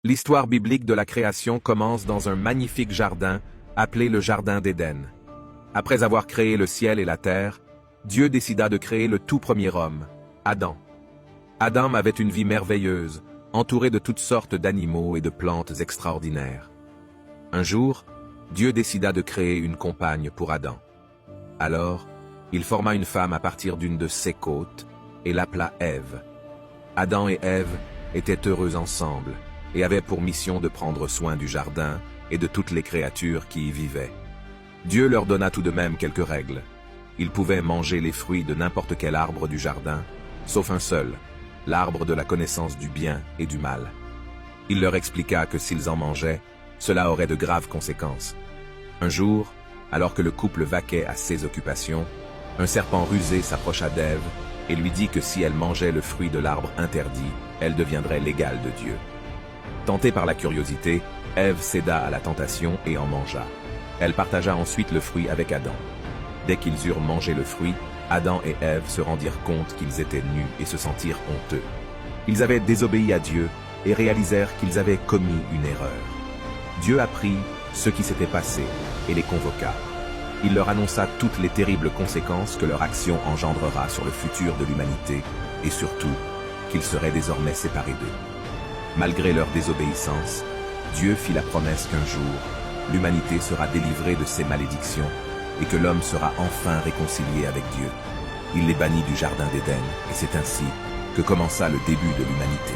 L'histoire biblique de la création commence dans un magnifique jardin appelé le Jardin d'Éden. Après avoir créé le ciel et la terre, Dieu décida de créer le tout premier homme, Adam. Adam avait une vie merveilleuse, entouré de toutes sortes d'animaux et de plantes extraordinaires. Un jour, Dieu décida de créer une compagne pour Adam. Alors, il forma une femme à partir d'une de ses côtes et l'appela Ève. Adam et Ève étaient heureux ensemble et avaient pour mission de prendre soin du jardin et de toutes les créatures qui y vivaient. Dieu leur donna tout de même quelques règles. Ils pouvaient manger les fruits de n'importe quel arbre du jardin, sauf un seul, l'arbre de la connaissance du bien et du mal. Il leur expliqua que s'ils en mangeaient, cela aurait de graves conséquences. Un jour, alors que le couple vaquait à ses occupations, un serpent rusé s'approcha d'Ève et lui dit que si elle mangeait le fruit de l'arbre interdit, elle deviendrait l'égale de Dieu. Tentée par la curiosité, Ève céda à la tentation et en mangea. Elle partagea ensuite le fruit avec Adam. Dès qu'ils eurent mangé le fruit, Adam et Ève se rendirent compte qu'ils étaient nus et se sentirent honteux. Ils avaient désobéi à Dieu et réalisèrent qu'ils avaient commis une erreur. Dieu apprit ce qui s'était passé et les convoqua. Il leur annonça toutes les terribles conséquences que leur action engendrera sur le futur de l'humanité et surtout qu'ils seraient désormais séparés d'eux. Malgré leur désobéissance, Dieu fit la promesse qu'un jour, l'humanité sera délivrée de ses malédictions et que l'homme sera enfin réconcilié avec Dieu. Il les bannit du jardin d'Éden et c'est ainsi que commença le début de l'humanité.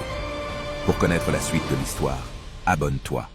Pour connaître la suite de l'histoire, abonne-toi.